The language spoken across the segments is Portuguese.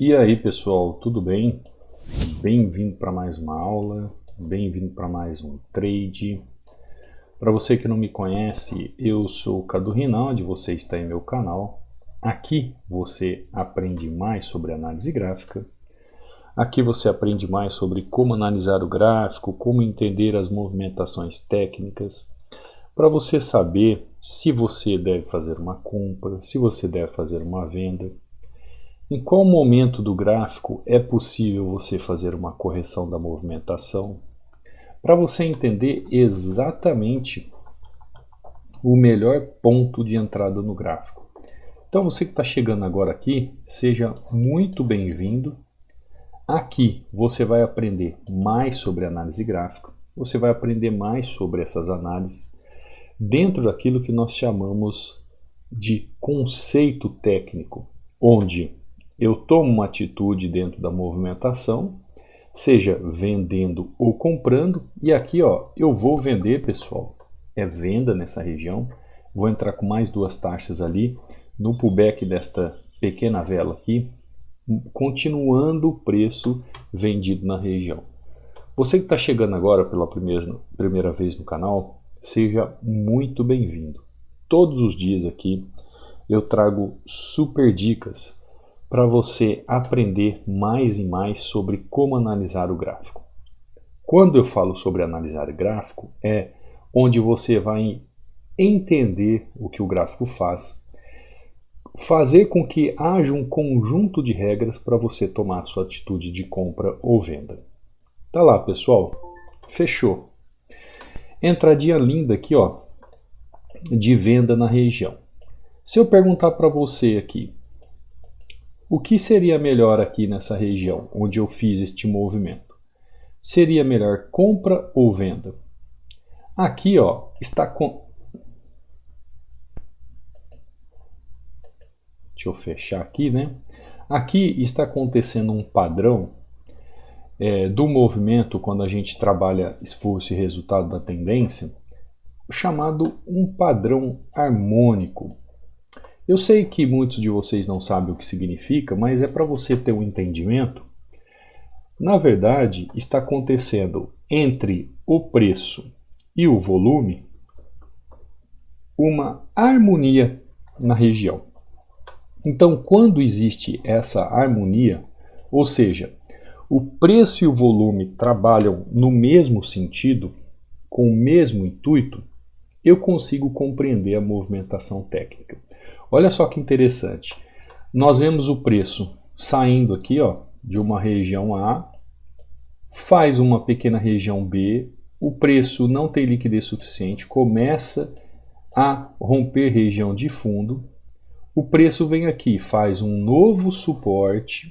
E aí pessoal, tudo bem? Bem-vindo para mais uma aula, bem-vindo para mais um trade. Para você que não me conhece, eu sou o Cadu Rinaldi, você está em meu canal. Aqui você aprende mais sobre análise gráfica. Aqui você aprende mais sobre como analisar o gráfico, como entender as movimentações técnicas, para você saber se você deve fazer uma compra, se você deve fazer uma venda. Em qual momento do gráfico é possível você fazer uma correção da movimentação? Para você entender exatamente o melhor ponto de entrada no gráfico. Então você que está chegando agora aqui, seja muito bem-vindo. Aqui você vai aprender mais sobre análise gráfica, você vai aprender mais sobre essas análises dentro daquilo que nós chamamos de conceito técnico, onde eu tomo uma atitude dentro da movimentação, seja vendendo ou comprando, e aqui ó, eu vou vender, pessoal, é venda nessa região, vou entrar com mais duas taxas ali, no pullback desta pequena vela aqui, continuando o preço vendido na região. Você que está chegando agora pela primeira vez no canal, seja muito bem-vindo. Todos os dias aqui eu trago super dicas para você aprender mais e mais sobre como analisar o gráfico. Quando eu falo sobre analisar gráfico, é onde você vai entender o que o gráfico faz, fazer com que haja um conjunto de regras para você tomar sua atitude de compra ou venda. Tá lá, pessoal? Fechou. Entradinha linda aqui, ó, de venda na região. Se eu perguntar para você aqui, o que seria melhor aqui nessa região onde eu fiz este movimento? Seria melhor compra ou venda? Aqui, ó, deixa eu fechar aqui, né? Aqui está acontecendo um padrão do movimento quando a gente trabalha esforço e resultado da tendência, chamado um padrão harmônico. Eu sei que muitos de vocês não sabem o que significa, mas é para você ter um entendimento. Na verdade, está acontecendo entre o preço e o volume uma harmonia na região. Então, quando existe essa harmonia, ou seja, o preço e o volume trabalham no mesmo sentido, com o mesmo intuito, eu consigo compreender a movimentação técnica. Olha só que interessante. Nós vemos o preço saindo aqui, ó, de uma região A, faz uma pequena região B, o preço não tem liquidez suficiente, começa a romper região de fundo, o preço vem aqui, faz um novo suporte,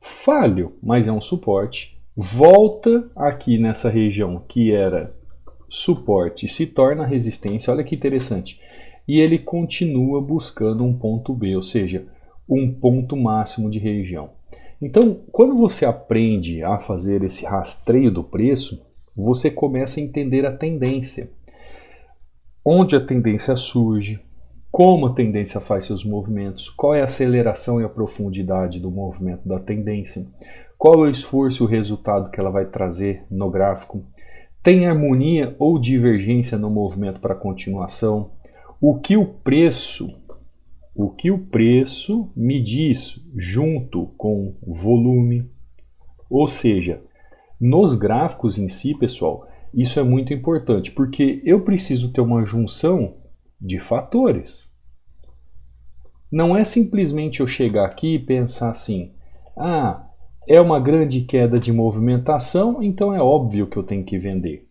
falho, mas é um suporte, volta aqui nessa região que era suporte, se torna resistência, olha que interessante. E ele continua buscando um ponto B, ou seja, um ponto máximo de região. Então, quando você aprende a fazer esse rastreio do preço, você começa a entender a tendência. Onde a tendência surge, como a tendência faz seus movimentos, qual é a aceleração e a profundidade do movimento da tendência, qual é o esforço e o resultado que ela vai trazer no gráfico, tem harmonia ou divergência no movimento para continuação, o que o preço me diz junto com o volume. Ou seja, nos gráficos em si, pessoal, isso é muito importante, porque eu preciso ter uma junção de fatores. Não é simplesmente eu chegar aqui e pensar assim, é uma grande queda de movimentação, então é óbvio que eu tenho que vender.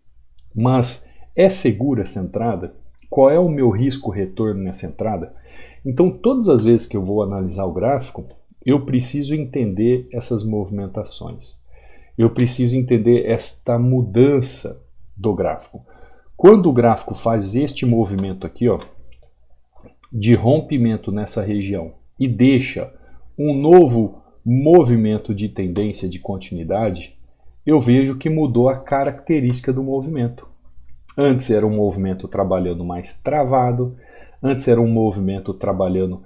Mas é segura essa entrada? Qual é o meu risco-retorno nessa entrada? Então, todas as vezes que eu vou analisar o gráfico, eu preciso entender essas movimentações. Eu preciso entender esta mudança do gráfico. Quando o gráfico faz este movimento aqui, ó, de rompimento nessa região e deixa um novo movimento de tendência de continuidade, eu vejo que mudou a característica do movimento. Antes era um movimento trabalhando mais travado, antes era um movimento trabalhando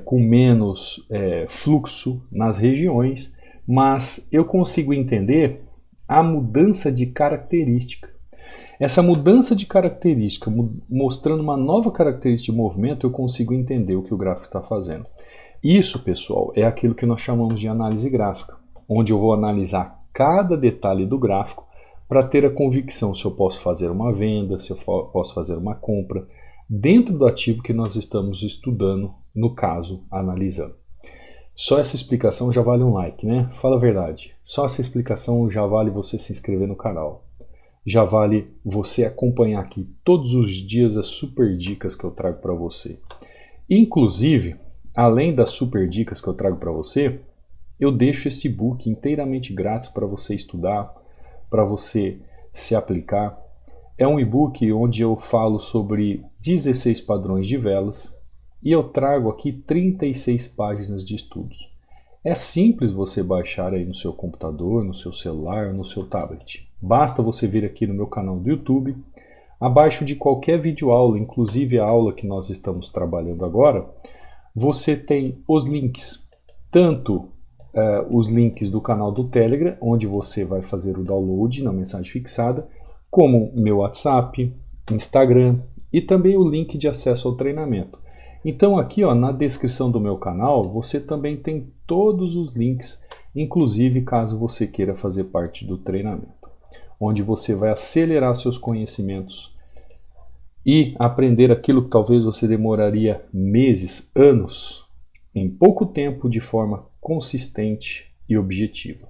com menos fluxo nas regiões, mas eu consigo entender a mudança de característica. Essa mudança de característica, mostrando uma nova característica de movimento, eu consigo entender o que o gráfico está fazendo. Isso, pessoal, é aquilo que nós chamamos de análise gráfica, onde eu vou analisar cada detalhe do gráfico para ter a convicção se eu posso fazer uma venda, se eu posso fazer uma compra, dentro do ativo que nós estamos estudando, no caso, analisando. Só essa explicação já vale um like, né? Fala a verdade. Só essa explicação já vale você se inscrever no canal. Já vale você acompanhar aqui todos os dias as super dicas que eu trago para você. Inclusive, além das super dicas que eu trago para você, eu deixo esse book inteiramente grátis para você estudar, para você se aplicar. É um e-book onde eu falo sobre 16 padrões de velas e eu trago aqui 36 páginas de estudos. É simples você baixar aí no seu computador, no seu celular, no seu tablet. Basta você vir aqui no meu canal do YouTube, abaixo de qualquer videoaula, inclusive a aula que nós estamos trabalhando agora, você tem os links, tanto os links do canal do Telegram, onde você vai fazer o download na mensagem fixada, como meu WhatsApp, Instagram e também o link de acesso ao treinamento. Então aqui na descrição do meu canal você também tem todos os links, inclusive caso você queira fazer parte do treinamento, onde você vai acelerar seus conhecimentos e aprender aquilo que talvez você demoraria meses, anos, em pouco tempo de forma consistente e objetiva.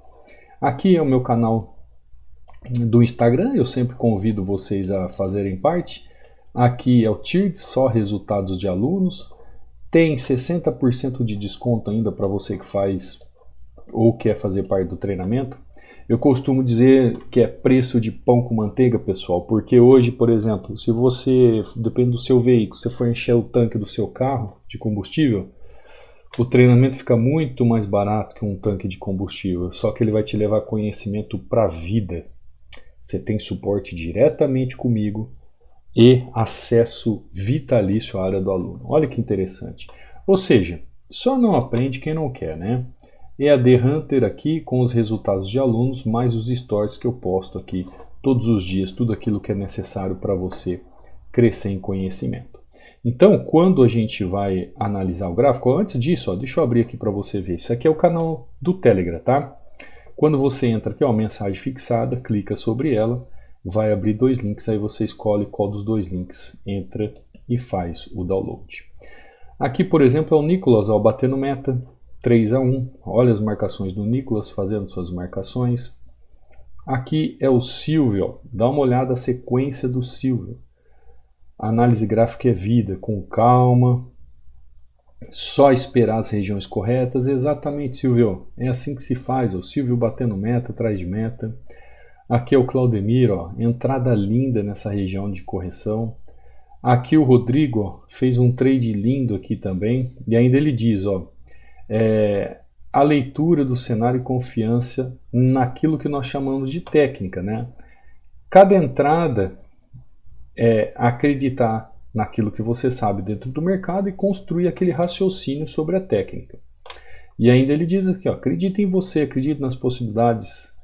Aqui é o meu canal do Instagram, eu sempre convido vocês a fazerem parte. Aqui é o TIRDS, só resultados de alunos. Tem 60% de desconto ainda para você que faz ou quer fazer parte do treinamento. Eu costumo dizer que é preço de pão com manteiga, pessoal, porque hoje, por exemplo, se você, depende do seu veículo, se for encher o tanque do seu carro de combustível, o treinamento fica muito mais barato que um tanque de combustível, só que ele vai te levar conhecimento para a vida. Você tem suporte diretamente comigo e acesso vitalício à área do aluno. Olha que interessante. Ou seja, só não aprende quem não quer, né? EAD Hunter aqui com os resultados de alunos, mais os stories que eu posto aqui todos os dias, tudo aquilo que é necessário para você crescer em conhecimento. Então, quando a gente vai analisar o gráfico, antes disso, deixa eu abrir aqui para você ver. Isso aqui é o canal do Telegram, tá? Quando você entra aqui, mensagem fixada, clica sobre ela, vai abrir dois links, aí você escolhe qual dos dois links entra e faz o download. Aqui, por exemplo, é o Nicolas, batendo meta, 3-1. Olha as marcações do Nicolas fazendo suas marcações. Aqui é o Silvio, dá uma olhada na sequência do Silvio. A análise gráfica é vida, com calma, só esperar as regiões corretas. Exatamente, Silvio, é assim que se faz. O Silvio batendo meta, atrás de meta. Aqui é o Claudemir, entrada linda nessa região de correção. Aqui o Rodrigo fez um trade lindo aqui também. E ainda ele diz, a leitura do cenário e confiança naquilo que nós chamamos de técnica, né? Cada entrada é acreditar naquilo que você sabe dentro do mercado e construir aquele raciocínio sobre a técnica. E ainda ele diz aqui, acredita em você, acredita nas possibilidades.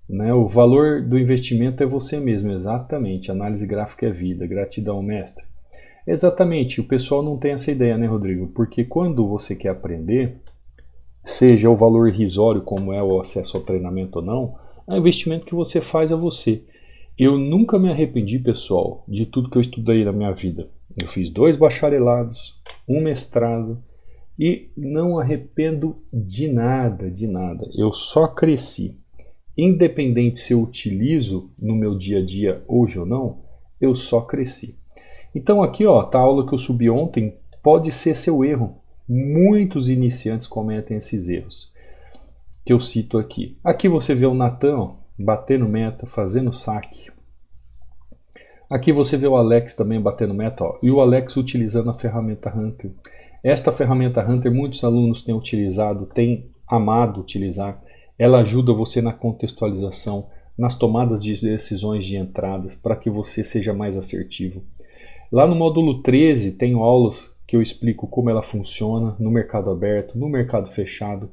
Né? O valor do investimento é você mesmo, exatamente. Análise gráfica é vida, gratidão, mestre. Exatamente, o pessoal não tem essa ideia, né, Rodrigo? Porque quando você quer aprender, seja o valor irrisório, como é o acesso ao treinamento ou não, o investimento que você faz a você. Eu nunca me arrependi, pessoal, de tudo que eu estudei na minha vida. Eu fiz 2 bacharelados, 1 mestrado e não arrependo de nada, de nada. Eu só cresci. Independente se eu utilizo no meu dia a dia hoje ou não, eu só cresci. Então aqui, tá a aula que eu subi ontem, pode ser seu erro. Muitos iniciantes cometem esses erros que eu cito aqui. Aqui você vê o Natan batendo meta, fazendo saque. Aqui você vê o Alex também batendo meta, e o Alex utilizando a ferramenta Hunter. Esta ferramenta Hunter muitos alunos têm utilizado, têm amado utilizar. Ela ajuda você na contextualização, nas tomadas de decisões de entradas, para que você seja mais assertivo. Lá no módulo 13 tem aulas que eu explico como ela funciona no mercado aberto, no mercado fechado.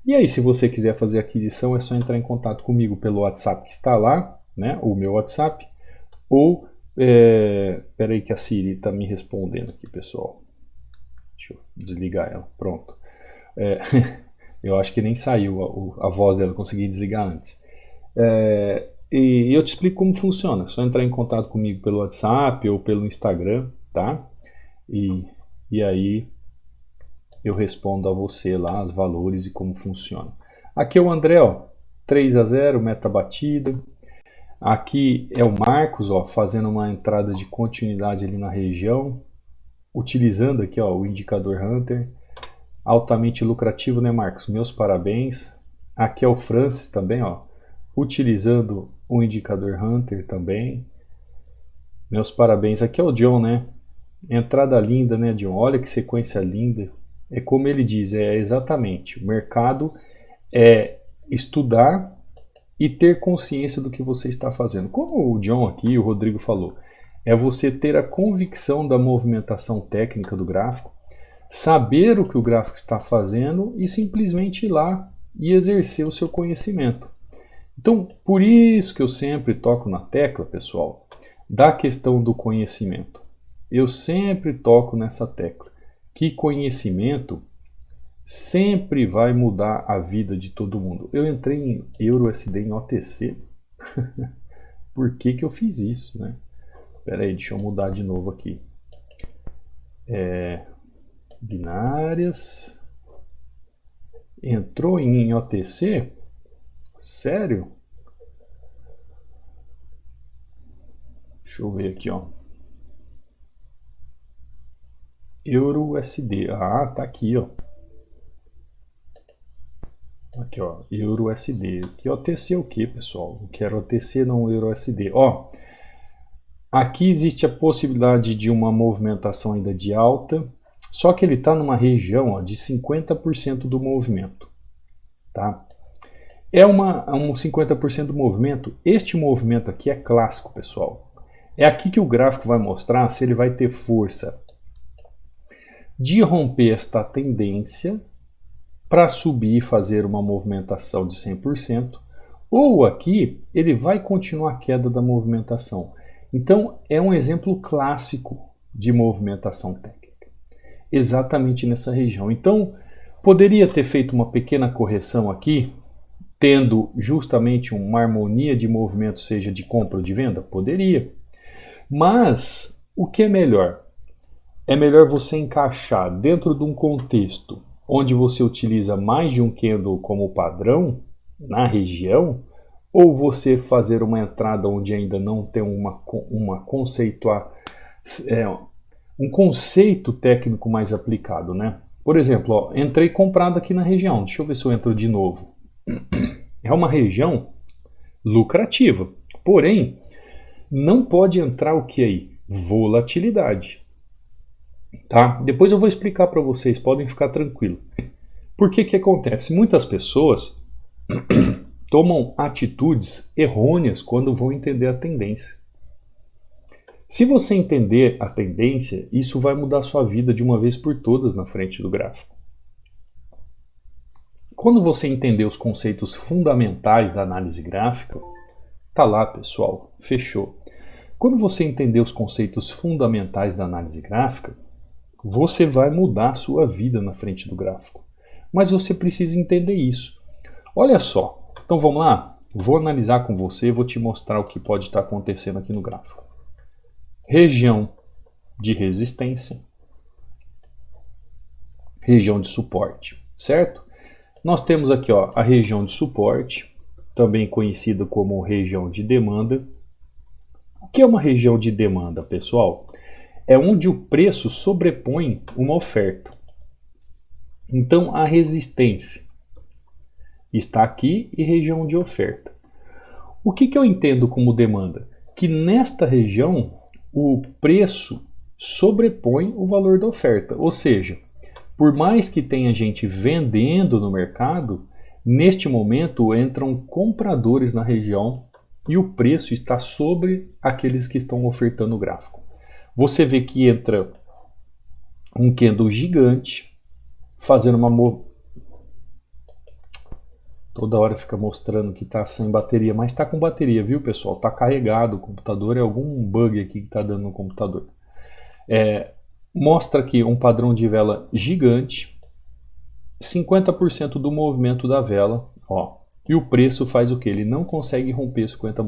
E aí, se você quiser fazer aquisição, é só entrar em contato comigo pelo WhatsApp que está lá, né? O meu WhatsApp, ou... Peraí que a Siri está me respondendo aqui, pessoal. Deixa eu desligar ela. Pronto. Eu acho que nem saiu a voz dela, consegui desligar antes. E eu te explico como funciona. É só entrar em contato comigo pelo WhatsApp ou pelo Instagram, tá? E aí eu respondo a você lá os valores e como funciona. Aqui é o André, ó, 3-0, meta batida. Aqui é o Marcos, ó, fazendo uma entrada de continuidade ali na região, utilizando aqui, ó, o indicador Hunter. Altamente lucrativo, né, Marcos? Meus parabéns. Aqui é o Francis também, ó, utilizando o indicador Hunter também. Meus parabéns. Aqui é o John, né? Entrada linda, né, John? Olha que sequência linda. É como ele diz, é exatamente. O mercado é estudar e ter consciência do que você está fazendo. Como o John aqui, o Rodrigo falou, é você ter a convicção da movimentação técnica do gráfico, saber o que o gráfico está fazendo e simplesmente ir lá e exercer o seu conhecimento. Então, por isso que eu sempre toco na tecla, pessoal, da questão do conhecimento. Eu sempre toco nessa tecla, que conhecimento sempre vai mudar a vida de todo mundo. Eu entrei em EURUSD em OTC. Por que que eu fiz isso, né? Espera aí, deixa eu mudar de novo aqui. Binárias. Entrou em OTC? Sério? Deixa eu ver aqui, ó. EURUSD. Ah, tá aqui, ó. Aqui, ó, EURUSD. Que OTC é o que, pessoal? Eu quero OTC, não EURUSD. Ó, aqui existe a possibilidade de uma movimentação ainda de alta, só que ele está numa região, ó, de 50% do movimento, tá? É um 50% do movimento. Este movimento aqui é clássico, pessoal. É aqui que o gráfico vai mostrar se ele vai ter força de romper esta tendência para subir e fazer uma movimentação de 100%, ou aqui ele vai continuar a queda da movimentação. Então é um exemplo clássico de movimentação técnica, exatamente nessa região. Então poderia ter feito uma pequena correção aqui, tendo justamente uma harmonia de movimento, seja de compra ou de venda? Poderia. Mas o que é melhor? É melhor você encaixar dentro de um contexto onde você utiliza mais de um candle como padrão na região, ou você fazer uma entrada onde ainda não tem um conceito técnico mais aplicado, né? Por exemplo, ó, entrei comprado aqui na região, deixa eu ver se eu entro de novo. É uma região lucrativa, porém não pode entrar o que aí? Volatilidade. Tá? Depois eu vou explicar para vocês, podem ficar tranquilos. Por que que acontece? Muitas pessoas tomam atitudes errôneas quando vão entender a tendência. Se você entender a tendência, isso vai mudar a sua vida de uma vez por todas na frente do gráfico. Quando você entender os conceitos fundamentais da análise gráfica, tá lá, pessoal, fechou. Quando você entender os conceitos fundamentais da análise gráfica, você vai mudar a sua vida na frente do gráfico. Mas você precisa entender isso. Olha só, então vamos lá? Vou analisar com você, vou te mostrar o que pode estar acontecendo aqui no gráfico. Região de resistência, região de suporte, certo? Nós temos aqui, ó, a região de suporte, também conhecida como região de demanda. O que é uma região de demanda, pessoal? É onde o preço sobrepõe uma oferta. Então, a resistência está aqui e região de oferta. O que eu entendo como demanda? Que nesta região o preço sobrepõe o valor da oferta. Ou seja, por mais que tenha gente vendendo no mercado, neste momento entram compradores na região e o preço está sobre aqueles que estão ofertando o gráfico. Você vê que entra um candle gigante, fazendo uma toda hora fica mostrando que está sem bateria, mas está com bateria, viu, pessoal? Está carregado o computador, é algum bug aqui que está dando no computador. Mostra aqui um padrão de vela gigante, 50% do movimento da vela, ó, e o preço faz o que? Ele não consegue romper 50%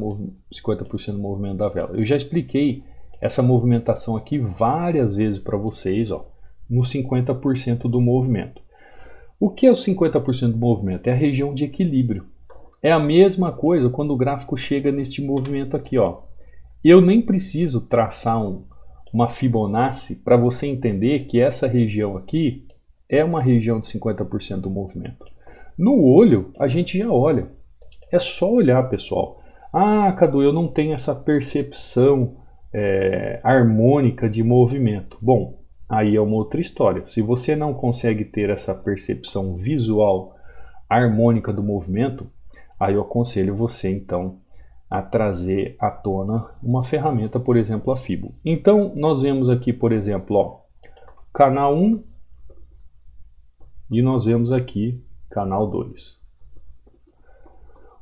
do movimento da vela. Eu já expliquei essa movimentação aqui várias vezes para vocês, ó, no 50% do movimento. O que é o 50% do movimento? É a região de equilíbrio. É a mesma coisa quando o gráfico chega neste movimento aqui, ó. Eu nem preciso traçar uma Fibonacci para você entender que essa região aqui é uma região de 50% do movimento. No olho, a gente já olha. É só olhar, pessoal. Ah, Cadu, eu não tenho essa percepção harmônica de movimento. Bom, aí é uma outra história. Se você não consegue ter essa percepção visual harmônica do movimento, aí eu aconselho você, então, a trazer à tona uma ferramenta, por exemplo, a Fibo. Então, nós vemos aqui, por exemplo, ó, canal 1 e nós vemos aqui canal 2.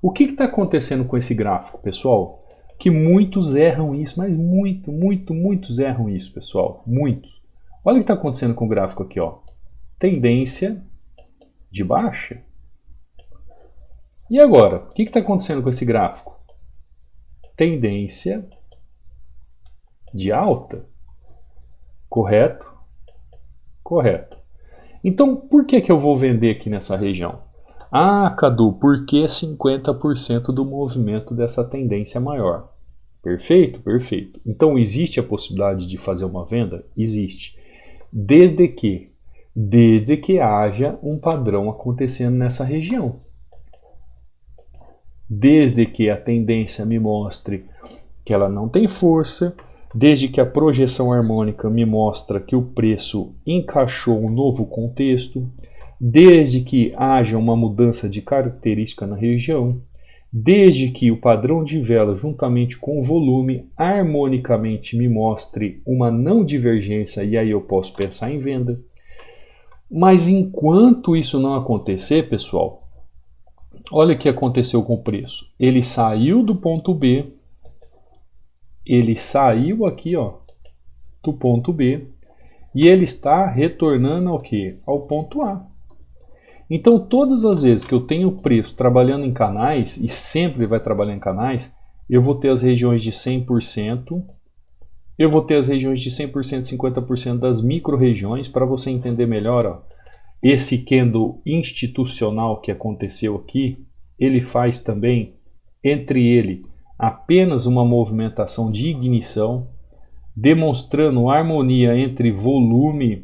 O que está acontecendo com esse gráfico, pessoal? Que muitos erram isso, mas muitos erram isso, pessoal. Muitos. Olha o que está acontecendo com o gráfico aqui, ó. Tendência de baixa. E agora, o que está acontecendo com esse gráfico? Tendência de alta. Correto? Correto. Então, por que eu vou vender aqui nessa região? Ah, Cadu, porque 50% do movimento dessa tendência maior. Perfeito? Perfeito. Então, existe a possibilidade de fazer uma venda? Existe. Desde que haja um padrão acontecendo nessa região. Desde que a tendência me mostre que ela não tem força, desde que a projeção harmônica me mostra que o preço encaixou um novo contexto, desde que haja uma mudança de característica na região, desde que o padrão de vela juntamente com o volume harmonicamente me mostre uma não divergência e aí eu posso pensar em venda. Mas enquanto isso não acontecer, pessoal, olha o que aconteceu com o preço. Ele saiu do ponto B, ele saiu aqui, ó, do ponto B e ele está retornando ao quê? Ao ponto A. Então, todas as vezes que eu tenho preço trabalhando em canais, e sempre vai trabalhar em canais, eu vou ter as regiões de 100%, eu vou ter as regiões de 100%, 50% das micro-regiões, para você entender melhor, ó, esse candle institucional que aconteceu aqui, ele faz também, entre ele, apenas uma movimentação de ignição, demonstrando harmonia entre volume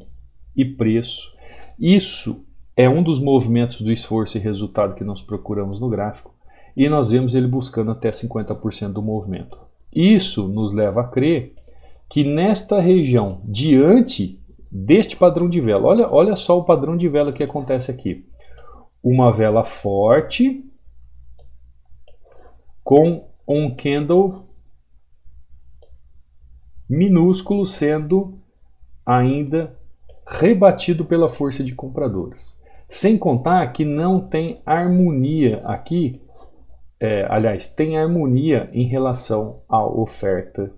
e preço. Isso é um dos movimentos do esforço e resultado que nós procuramos no gráfico, e nós vemos ele buscando até 50% do movimento. Isso nos leva a crer que nesta região, diante deste padrão de vela, olha só o padrão de vela que acontece aqui. Uma vela forte com um candle minúsculo sendo ainda rebatido pela força de compradores. Sem contar que não tem harmonia aqui, aliás, tem harmonia em relação à oferta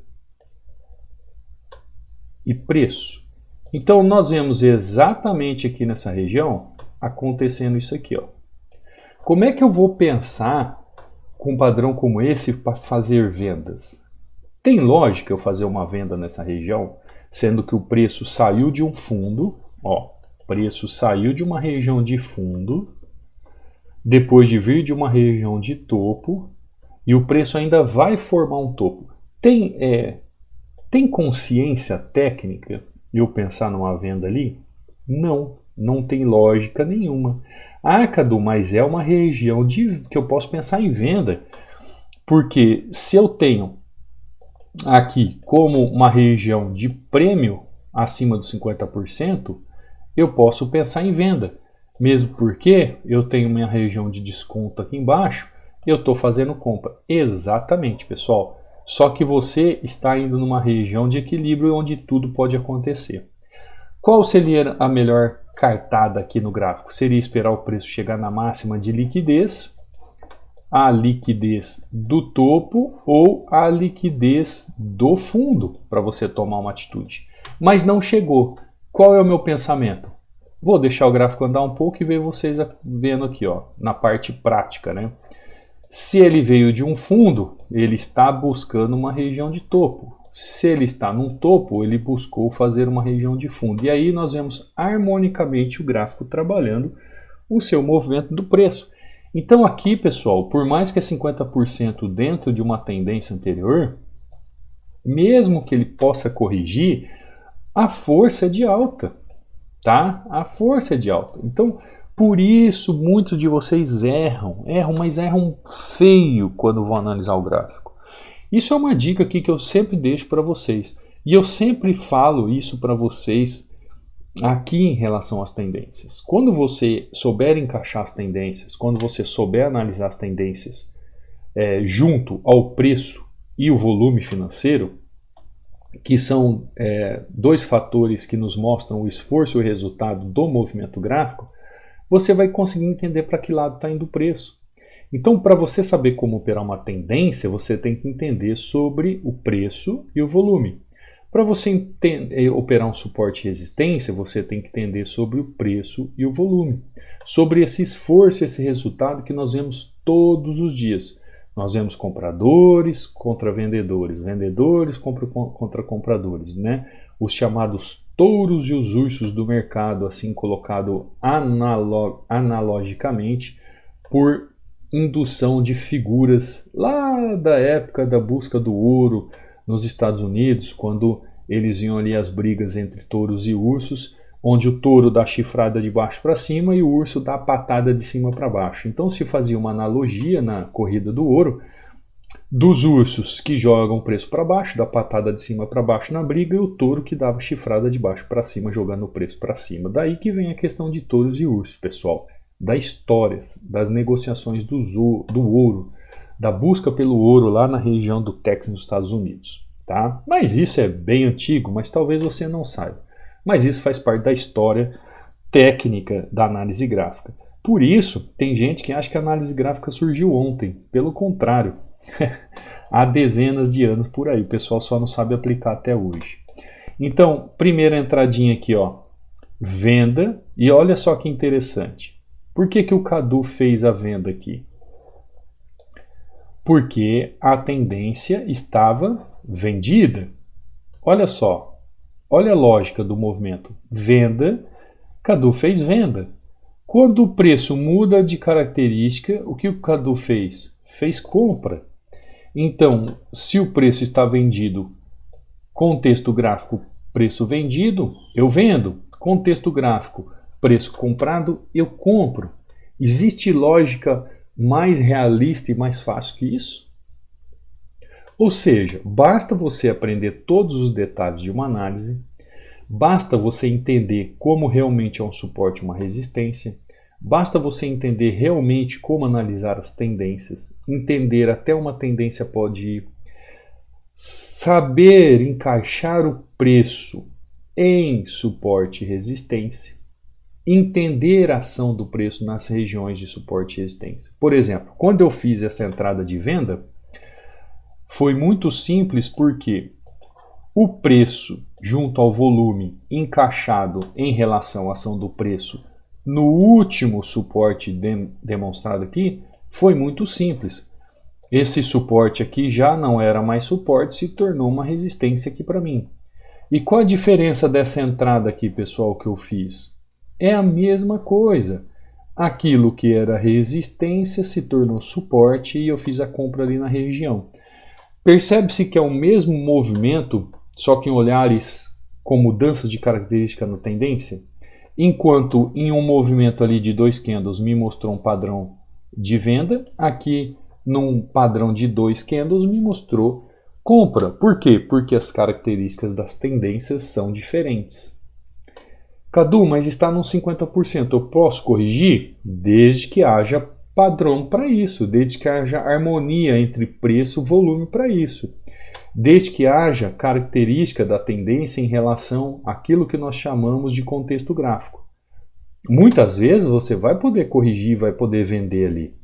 e preço. Então nós vemos exatamente aqui nessa região acontecendo isso aqui, ó. Como é que eu vou pensar com um padrão como esse para fazer vendas? Tem lógica eu fazer uma venda nessa região, sendo que o preço saiu de um fundo, ó, preço saiu de uma região de fundo, depois de vir de uma região de topo, e o preço ainda vai formar um topo. Tem consciência técnica eu pensar numa venda ali? Não tem lógica nenhuma. Ah, Cadu, mas é uma região que eu posso pensar em venda, porque se eu tenho aqui como uma região de prêmio acima dos 50%, eu posso pensar em venda, mesmo porque eu tenho minha região de desconto aqui embaixo, eu estou fazendo compra. Exatamente, pessoal. Só que você está indo numa região de equilíbrio onde tudo pode acontecer. Qual seria a melhor cartada aqui no gráfico? Seria esperar o preço chegar na máxima de liquidez, a liquidez do topo ou a liquidez do fundo para você tomar uma atitude. Mas não chegou. Qual é o meu pensamento? Vou deixar o gráfico andar um pouco e ver vocês vendo aqui, ó, na parte prática, né? Se ele veio de um fundo, ele está buscando uma região de topo. Se ele está num topo, ele buscou fazer uma região de fundo. E aí nós vemos harmonicamente o gráfico trabalhando o seu movimento do preço. Então aqui, pessoal, por mais que é 50% dentro de uma tendência anterior, mesmo que ele possa corrigir, a força é de alta, tá? A força é de alta. Então, por isso, muitos de vocês erram, mas erram feio quando vão analisar o gráfico. Isso é uma dica aqui que eu sempre deixo para vocês. E eu sempre falo isso para vocês aqui em relação às tendências. Quando você souber encaixar as tendências, quando você souber analisar as tendências junto ao preço e o volume financeiro, que são dois fatores que nos mostram o esforço e o resultado do movimento gráfico, você vai conseguir entender para que lado está indo o preço. Então, para você saber como operar uma tendência, você tem que entender sobre o preço e o volume. Para você operar um suporte e resistência, você tem que entender sobre o preço e o volume. Sobre esse esforço, esse resultado que nós vemos todos os dias. Nós vemos compradores contra vendedores, vendedores contra compradores, né? Os chamados touros e os ursos do mercado, assim colocado analogicamente por indução de figuras lá da época da busca do ouro nos Estados Unidos, quando eles iam ali as brigas entre touros e ursos, onde o touro dá a chifrada de baixo para cima e o urso dá a patada de cima para baixo. Então se fazia uma analogia na corrida do ouro dos ursos que jogam o preço para baixo, da patada de cima para baixo na briga, e o touro que dava chifrada de baixo para cima, jogando o preço para cima. Daí que vem a questão de touros e ursos, pessoal, da história, das negociações do ouro, da busca pelo ouro lá na região do Texas, nos Estados Unidos. Tá? Mas isso é bem antigo, mas talvez você não saiba. Mas isso faz parte da história técnica da análise gráfica. Por isso, tem gente que acha que a análise gráfica surgiu ontem. Pelo contrário, há dezenas de anos por aí. O pessoal só não sabe aplicar até hoje. Então, primeira entradinha aqui, ó, venda. E olha só que interessante. Por que o Cadu fez a venda aqui? Porque a tendência estava vendida. Olha só. Olha a lógica do movimento. Venda, Cadu fez venda. Quando o preço muda de característica, o que o Cadu fez? Fez compra. Então, se o preço está vendido, contexto gráfico, preço vendido, eu vendo. Contexto gráfico, preço comprado, eu compro. Existe lógica mais realista e mais fácil que isso? Ou seja, basta você aprender todos os detalhes de uma análise, basta você entender como realmente é um suporte e uma resistência, basta você entender realmente como analisar as tendências, entender até uma tendência pode ir, saber encaixar o preço em suporte e resistência, entender a ação do preço nas regiões de suporte e resistência. Por exemplo, quando eu fiz essa entrada de venda, foi muito simples porque o preço junto ao volume encaixado em relação à ação do preço no último suporte demonstrado aqui foi muito simples. Esse suporte aqui já não era mais suporte, se tornou uma resistência aqui para mim. E qual a diferença dessa entrada aqui, pessoal, que eu fiz? É a mesma coisa. Aquilo que era resistência se tornou suporte e eu fiz a compra ali na região. Percebe-se que é o mesmo movimento, só que em olhares com mudanças de característica na tendência? Enquanto em um movimento ali de 2 candles me mostrou um padrão de venda, aqui num padrão de 2 candles me mostrou compra. Por quê? Porque as características das tendências são diferentes. Cadu, mas está num 50%, eu posso corrigir? Desde que haja padrão para isso, desde que haja harmonia entre preço e volume para isso. desde que haja característica da tendência em relação àquilo que nós chamamos de contexto gráfico. Muitas vezes você vai poder corrigir, vai poder vender ali,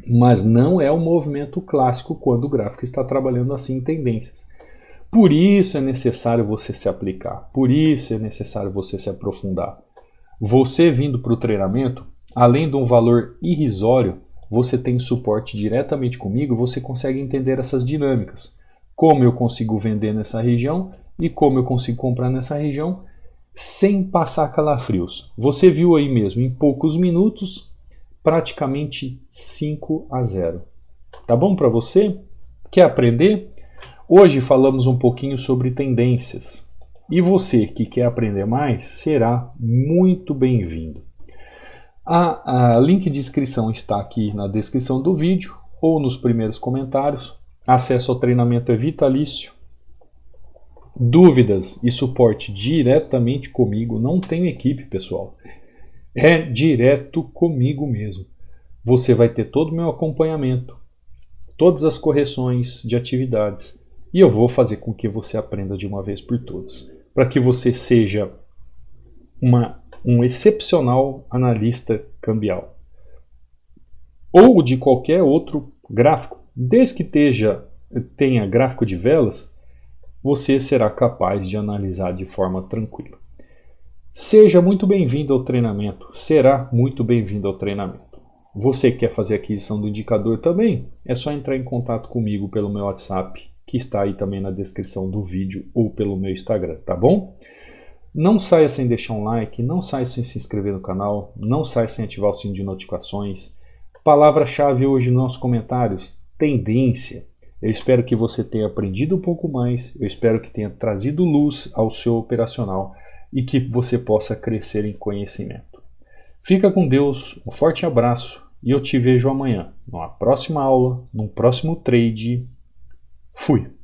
mas não é o movimento clássico quando o gráfico está trabalhando assim em tendências. Por isso é necessário você se aplicar, por isso é necessário você se aprofundar. Você vindo para o treinamento, além de um valor irrisório, você tem suporte diretamente comigo, você consegue entender essas dinâmicas. Como eu consigo vender nessa região e como eu consigo comprar nessa região sem passar calafrios. Você viu aí mesmo, em poucos minutos, praticamente 5-0. Tá bom para você? Quer aprender? Hoje falamos um pouquinho sobre tendências. E você que quer aprender mais, será muito bem-vindo. A link de inscrição está aqui na descrição do vídeo ou nos primeiros comentários. Acesso ao treinamento é vitalício. Dúvidas e suporte diretamente comigo. Não tenho equipe, pessoal. É direto comigo mesmo. Você vai ter todo o meu acompanhamento, todas as correções de atividades. E eu vou fazer com que você aprenda de uma vez por todas. Para que você seja um excepcional analista cambial. Ou de qualquer outro gráfico. Desde que tenha gráfico de velas, você será capaz de analisar de forma tranquila. Seja muito bem-vindo ao treinamento. Será muito bem-vindo ao treinamento. Você que quer fazer a aquisição do indicador também, é só entrar em contato comigo pelo meu WhatsApp, que está aí também na descrição do vídeo, ou pelo meu Instagram, tá bom? Não saia sem deixar um like, não saia sem se inscrever no canal, não saia sem ativar o sininho de notificações. Palavra-chave hoje nos nossos comentários, tendência. Eu espero que você tenha aprendido um pouco mais, eu espero que tenha trazido luz ao seu operacional e que você possa crescer em conhecimento. Fica com Deus, um forte abraço e eu te vejo amanhã, numa próxima aula, num próximo trade. Fui!